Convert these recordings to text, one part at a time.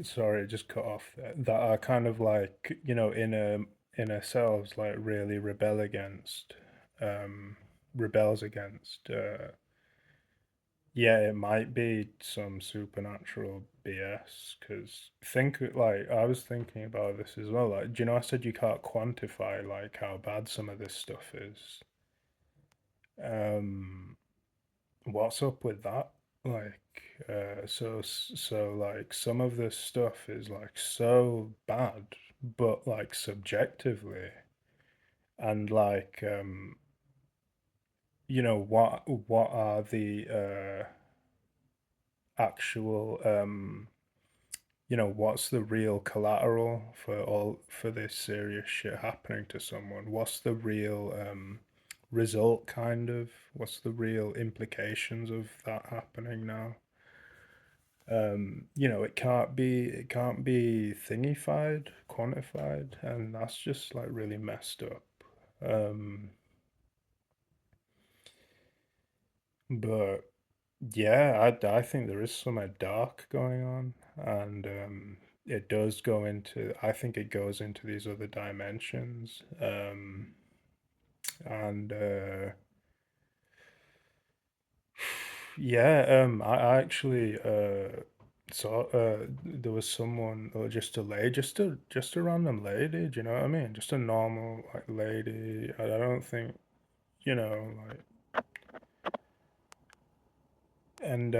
sorry, it just cut off there, that are kind of like, in ourselves, like really um, rebels against, yeah, it might be some supernatural BS. Because like, I was thinking about this as well. Like, do you know, I said you can't quantify like how bad some of this stuff is. Um, what's up with that? Like, so like some of this stuff is like so bad, but like subjectively, and like, what are the actual, what's the real collateral for this serious shit happening to someone? What's the real result, kind of? What's the real implications of that happening now? It can't be thingified, quantified, and that's just like really messed up. Um, but yeah, I think there is somewhere dark going on, and it does go into. I think it goes into these other dimensions, and yeah, I actually saw there was someone, or just a lady, just a random lady. Do you know what I mean? Just a normal like lady. I don't think, like, and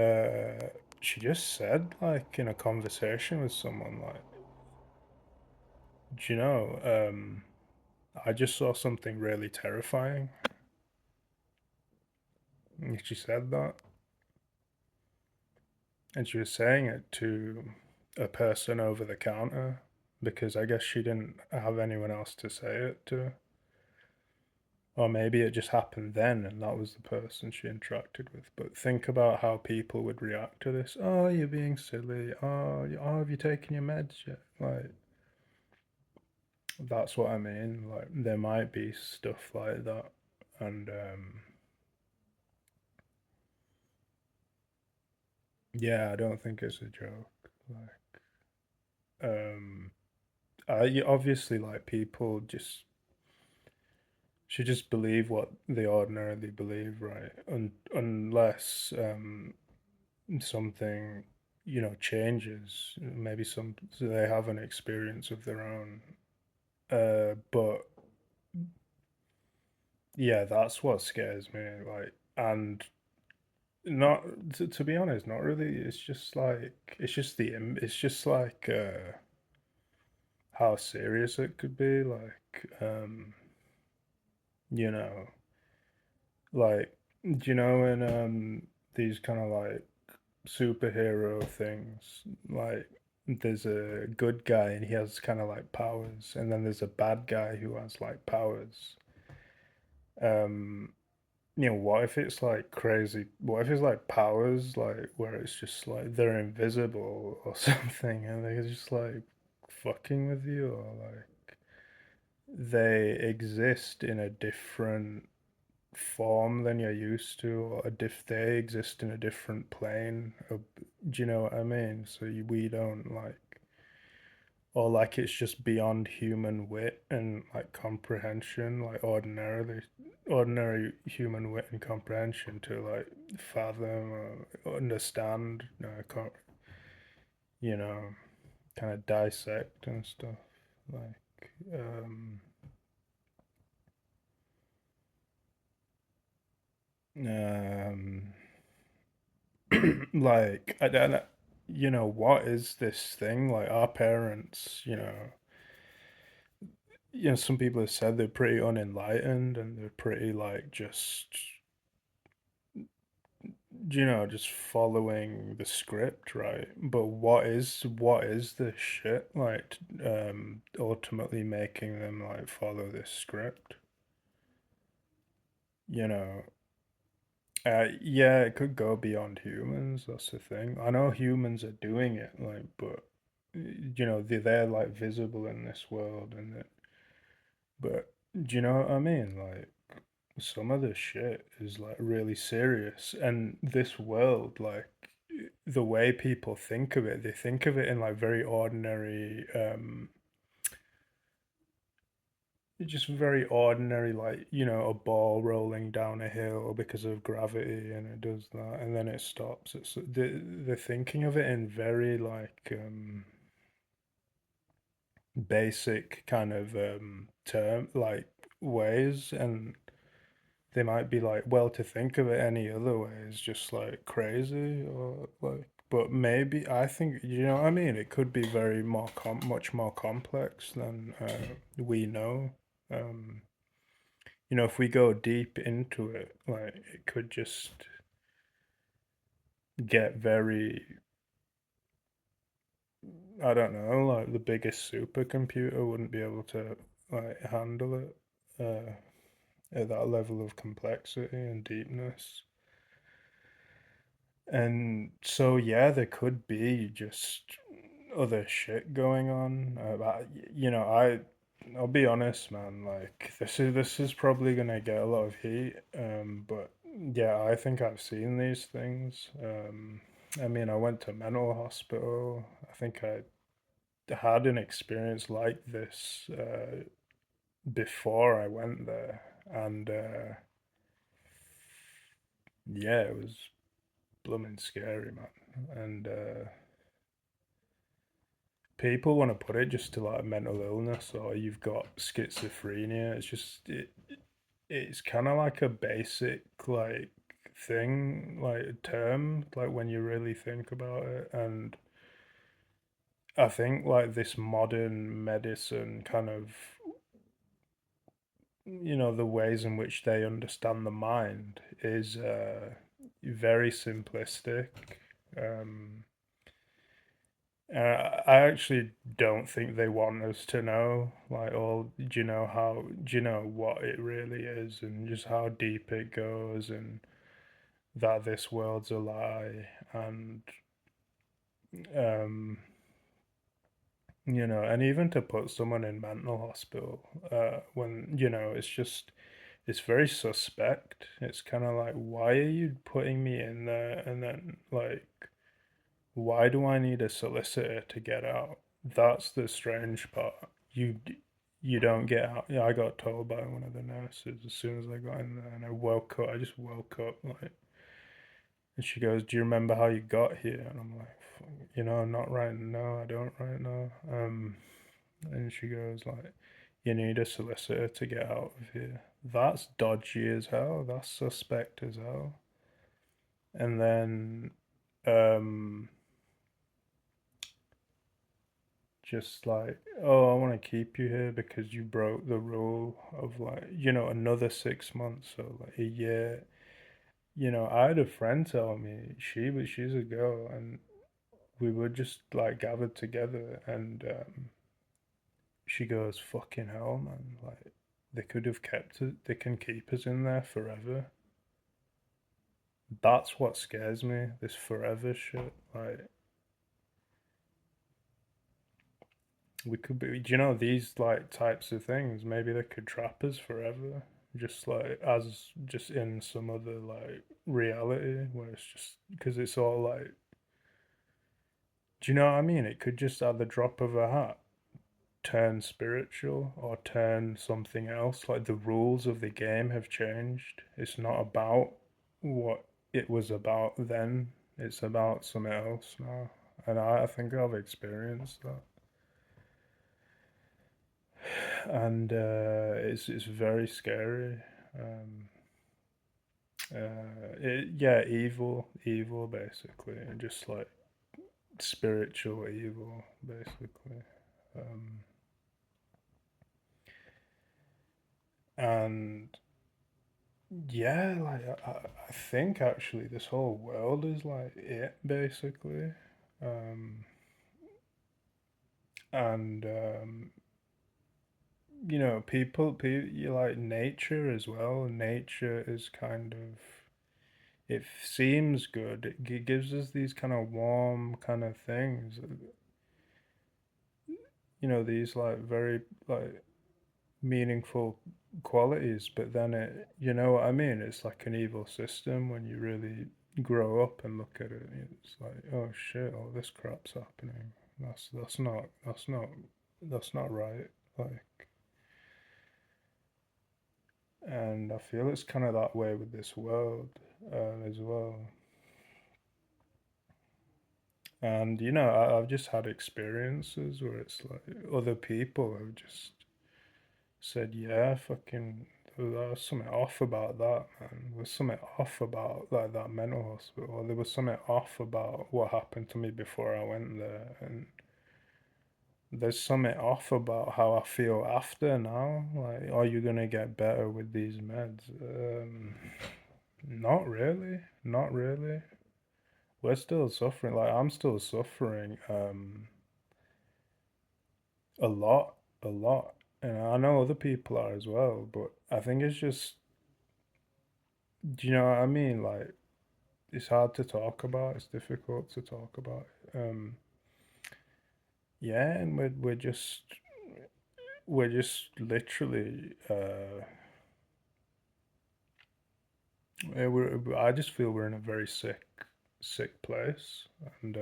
she just said, like, in a conversation with someone, like, do you know, I just saw something really terrifying. And she said that, and she was saying it to a person over the counter, because I guess she didn't have anyone else to say it to. Or maybe it just happened then and that was the person she interacted with. But think about how people would react to this. Oh, you're being silly. Oh, have you taken your meds yet? Like, that's what I mean. Like, there might be stuff like that. And yeah, I don't think it's a joke. Like, obviously, like, people just should just believe what they ordinarily believe, right? Unless something, changes, maybe so they have an experience of their own. But yeah, that's what scares me. Like, and not to be honest, not really. It's just like, how serious it could be. Like, you know, like, do you know, in these kind of like superhero things, like, there's a good guy and he has kind of like powers, and then there's a bad guy who has like powers. Um, what if it's like crazy? What if it's like powers, like where it's just like they're invisible or something, and they're just like fucking with you, or like they exist in a different form than you're used to, or they exist in a different plane. Do you know what I mean? So we don't like, or like it's just beyond human wit and like comprehension, like ordinary human wit and comprehension to like fathom or understand, you know, kind of dissect and stuff. Like, um, like, I don't know, what is this thing? Like, our parents, some people have said they're pretty unenlightened and they're pretty like just, just following the script, right? But what is this shit like, ultimately making them like follow this script? You know, yeah, it could go beyond humans. That's the thing. I know humans are doing it, like, but they're like visible in this world, and but do you know what I mean? Like, some of the shit is like really serious, and this world, like, the way people think of it, they think of it in like very ordinary, just very ordinary, like, a ball rolling down a hill because of gravity, and it does that, and then it stops. It's the thinking of it in very like basic kind of term like ways, and they might be like, well, to think of it any other way is just like crazy, or like, but maybe I think, what I mean, it could be very much more complex than we know. Um, if we go deep into it, like it could just get very, I don't know, like the biggest supercomputer wouldn't be able to like handle it at that level of complexity and deepness. And so, yeah, there could be just other shit going on. I'll be honest, man. Like this is probably gonna get a lot of heat. But yeah, I think I've seen these things. I mean, I went to mental hospital. I think I had an experience like this before I went there, and yeah, it was blooming scary, man. And people want to put it just to like mental illness, or you've got schizophrenia. It's kind of like a basic like thing, like term, like when you really think about it. And I think like this modern medicine kind of, the ways in which they understand the mind is very simplistic. um I actually don't think they want us to know, like, all, do you know what it really is, and just how deep it goes, and that this world's a lie, and, um, and even to put someone in mental hospital, when, it's very suspect. It's kind of like, why are you putting me in there? And then, like, why do I need a solicitor to get out? That's the strange part. You don't get out. Yeah, I got told by one of the nurses as soon as I got in there, and I woke up. I just woke up, like, and she goes, "Do you remember how you got here?" And I'm like, not right now. I don't right now. And she goes like, "You need a solicitor to get out of here." That's dodgy as hell. That's suspect as hell. And then, um, just like, oh, I want to keep you here because you broke the rule of, like, another 6 months, so like a year. I had a friend tell me, she's a girl, and we were just like gathered together, and she goes, "Fucking hell, man! Like, they could have kept it. They can keep us in there forever." That's what scares me. This forever shit. Like, we could be, these like types of things, maybe they could trap us forever, just like as just in some other like reality where it's just because it's all like, do you know what I mean? It could just at the drop of a hat turn spiritual or turn something else. Like the rules of the game have changed. It's not about what it was about then, it's about something else now. And I think I've experienced that. And it's very scary. Um, yeah, evil, basically, and just like spiritual evil, basically. Um, and yeah, like I think actually this whole world is like it, basically. Um, and you like nature as well. Nature is kind of, it seems good. It gives us these kind of warm kind of things. These like very like meaningful qualities. But then it, you know what I mean? It's like an evil system when you really grow up and look at it, it's like, oh shit, all this crap's happening. That's not right. Like, and I feel it's kind of that way with this world as well. And I've just had experiences where it's like other people have just said, yeah, fucking, there was something off about that, man. There was something off about like that mental hospital. Or there was something off about what happened to me before I went there, and there's something off about how I feel after now. Like, are you gonna get better with these meds? Not really, not really. We're still suffering. Like, I'm still suffering. A lot, a lot. And I know other people are as well, but I think it's just, do you know what I mean? Like, it's hard to talk about. It's difficult to talk about. Yeah, and we're just literally I just feel we're in a very sick place, and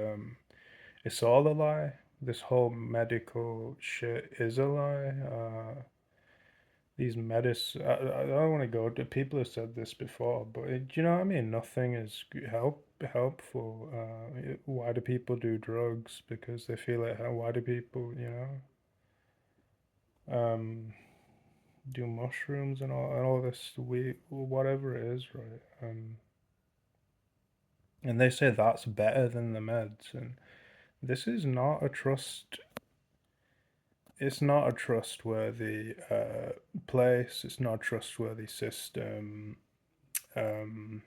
it's all a lie. This whole medical shit is a lie. These I don't want to go to people have said this before, but do you know what I mean? Nothing is helpful. Why do people do drugs? Because they feel it. Why do people, um, do mushrooms and all this weed, whatever it is, right? And they say that's better than the meds, and this is not a trust. It's not a trustworthy place. It's not a trustworthy system. Um,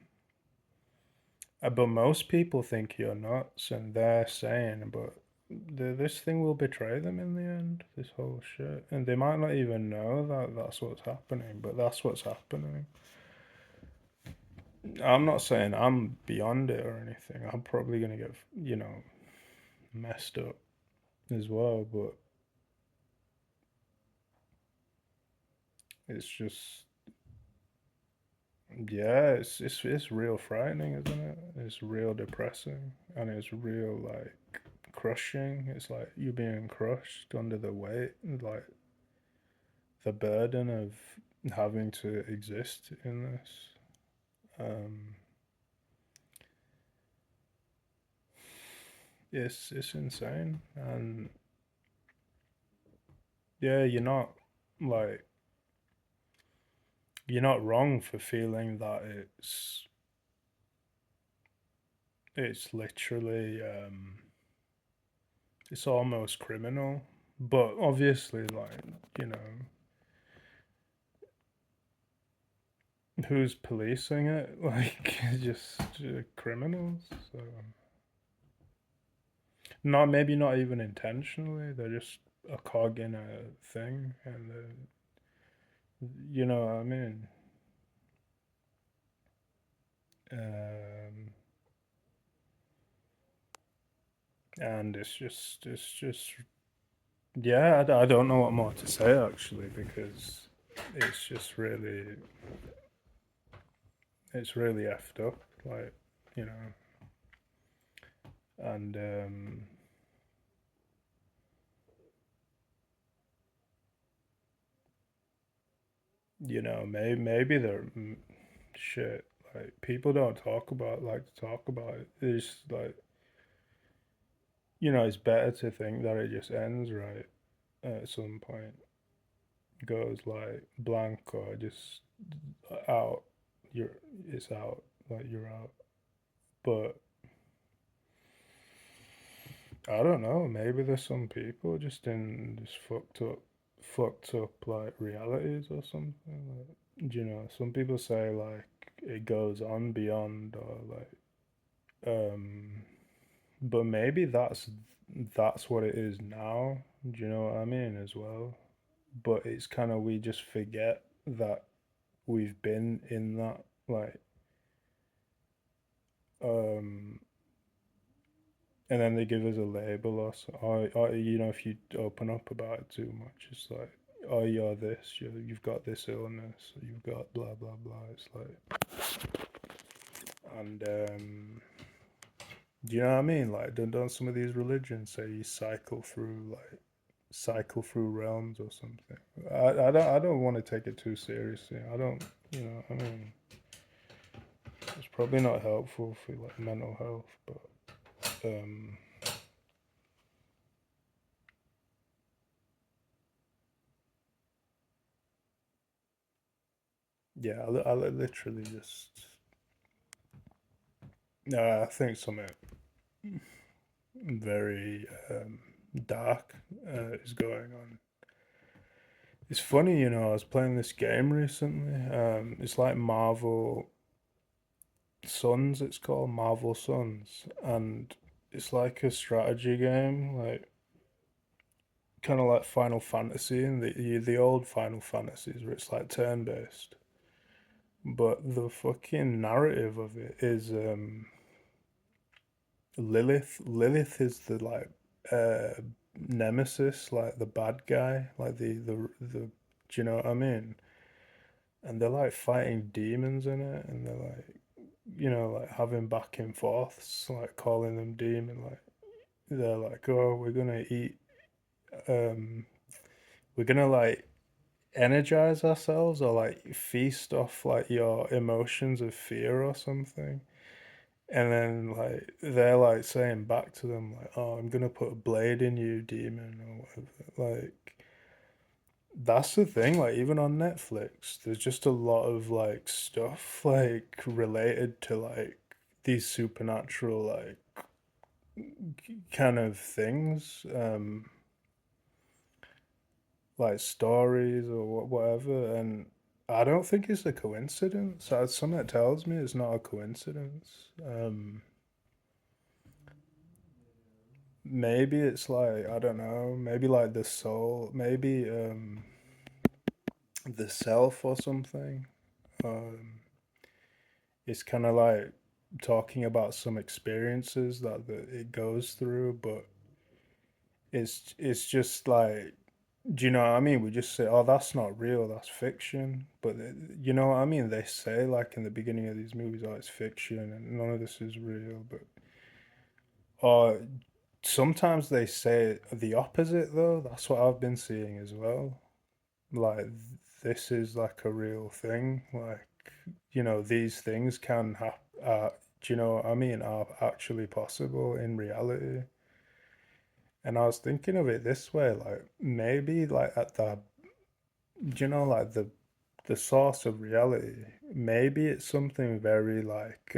but most people think you're nuts, and they're saying, but this thing will betray them in the end. This whole shit, and they might not even know that that's what's happening, but that's what's happening. I'm not saying I'm beyond it or anything. I'm probably gonna get messed up as well, but it's just yeah, it's real frightening, isn't it? It's real depressing, and it's real like crushing. It's like you're being crushed under the weight, like the burden of having to exist in this. Um, it's insane, and yeah, like you're not wrong for feeling that it's literally it's almost criminal, but obviously, like, you know who's policing it? Like, just criminals. So not maybe not even intentionally. They're just a cog in a thing, and you know what I mean. Um, and it's just yeah. I don't know what more to say actually, because it's just really effed up. Like, you know, and maybe they're shit. Like, people don't like to talk about it. It's like, it's better to think that it just ends right at some point, goes like blank or just out. You're it's out, like you're out. But I don't know. Maybe there's some people just in this fucked up like realities or something. Like, some people say like it goes on beyond or like but maybe that's what it is now. Do you know what I mean as well? But it's kind of we just forget that we've been in that, like, um and then they give us a label or if you open up about it too much, it's like, oh, you're this, you've got this illness, you've got blah blah blah. It's like, And do you know what I mean? Like, don't some of these religions say you cycle through realms or something? I don't want to take it too seriously. I don't, I mean, it's probably not helpful for like mental health, but yeah, I literally just no, I think something very dark is going on. It's funny, I was playing this game recently. It's like Marvel Suns, it's called Marvel Suns, and it's like a strategy game, like kind of like Final Fantasy and the old Final Fantasies, where it's like turn based. But the fucking narrative of it is Lilith. Lilith is the like uh nemesis, like the bad guy, like the do you know what I mean? And they're like fighting demons in it, and they're like like having back and forths, like calling them demon, like they're like, oh, um we're gonna like energize ourselves or like feast off like your emotions of fear or something. And then like they're like saying back to them like, "Oh, I'm gonna put a blade in you, demon," or whatever. Like that's the thing. Like even on Netflix, there's just a lot of like stuff like related to like these supernatural like kind of things, like stories or whatever. And I don't think it's a coincidence. Something tells me it's not a coincidence. Maybe it's like I don't know. Maybe like the soul. Maybe the self or something. Um, it's kind of like talking about some experiences that it goes through, but it's just like, do you know what I mean? We just say, "Oh, that's not real. That's fiction." But you know what I mean? They say like in the beginning of these movies, "Oh, it's fiction and none of this is real." But uh, sometimes they say the opposite though. That's what I've been seeing as well. Like this is like a real thing. Like these things can happen. Do you know what I mean? Are actually possible in reality. And I was thinking of it this way, like maybe like at the, like the source of reality. Maybe it's something very like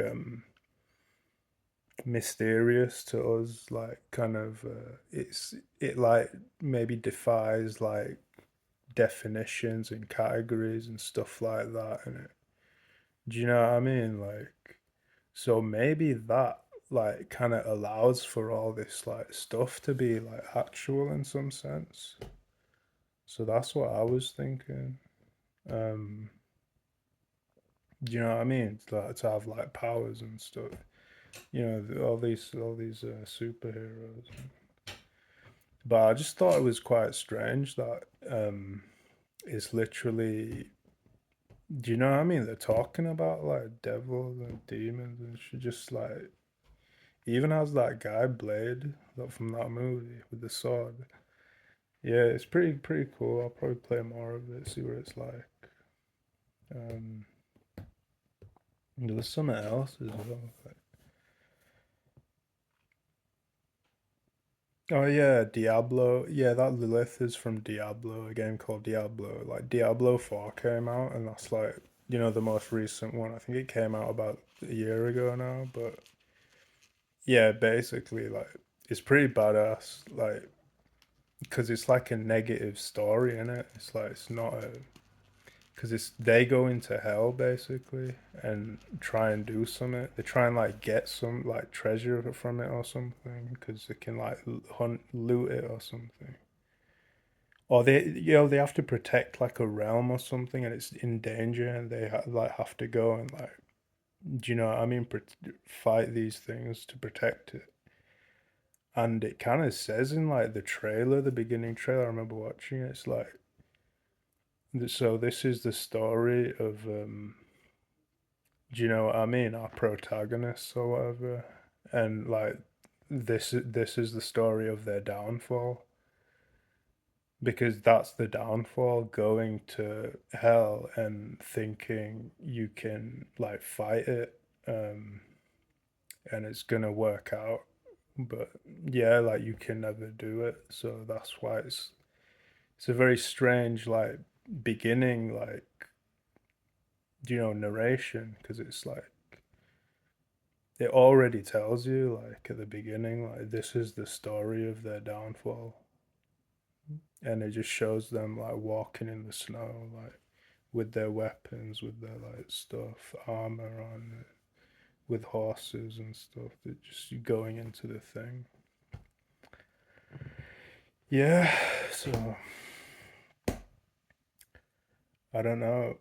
mysterious to us, like kind of it like maybe defies like definitions and categories and stuff like that in it. Do you know what I mean? Like, so maybe that like kind of allows for all this like stuff to be like actual in some sense. So that's what I was thinking. Um, do you know what I mean? Like to have like powers and stuff. All these superheroes. But I just thought it was quite strange that it's literally. Do you know what I mean? They're talking about like devils and demons, and she just like even has that guy Blade from that movie with the sword. Yeah, it's pretty cool. I'll probably play more of it, see what it's like. Um, there's something else as well. Oh yeah, Diablo. Yeah, that Lilith is from Diablo, a game called Diablo. Like Diablo 4 came out, and that's like the most recent one. I think it came out about a year ago now, but yeah, basically like it's pretty badass. Like because it's like a negative story in it. It's like it's not a because it's they go into hell basically and try and do something. They try and like get some like treasure from it or something because they can like hunt loot it or something. Or they have to protect like a realm or something and it's in danger and they like have to go and like do you know what I mean? Fight these things to protect it. And it kind of says in like the trailer, the beginning trailer. I remember watching it. It's like so. This is the story of Do you know what I mean? Our protagonists or whatever, and like this is the story of their downfall, because that's the downfall, going to hell and thinking you can like fight it, um and it's gonna work out, but yeah, like you can never do it. So that's why it's a very strange like beginning, like, narration, because it's like it already tells you like at the beginning, like this is the story of their downfall, and it just shows them like walking in the snow, like with their weapons, with their like stuff, armor on, with horses and stuff. They're just going into the thing. Yeah, so I don't know.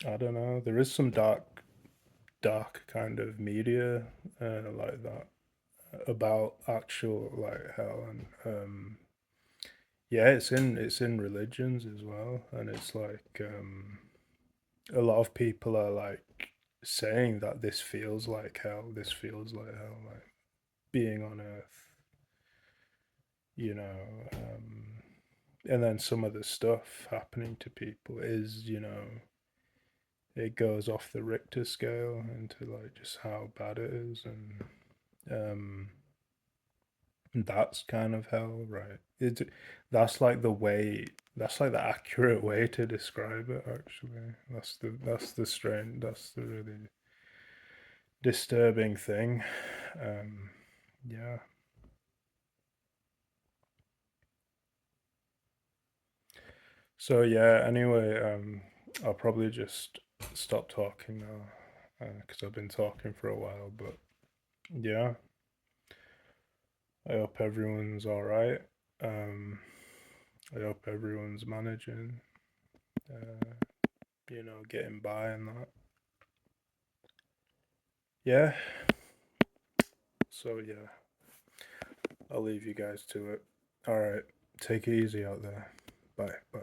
I don't know. There is some dark kind of media like that about actual like hell, and yeah, it's in religions as well, and it's like a lot of people are like saying that this feels like hell. This feels like hell, like being on Earth, you know. And then some of the stuff happening to people is, it goes off the Richter scale into like just how bad it is, and um, that's kind of hell, right? That's like the way. That's like the accurate way to describe it. Actually, that's the strange. That's the really disturbing thing. Um, yeah. So yeah. Anyway, I'll probably just stop talking now because I've been talking for a while. But yeah, I hope everyone's all right. Um, I hope everyone's managing. Uh, getting by and that. Yeah. So yeah, I'll leave you guys to it. All right. Take it easy out there. Bye. Bye.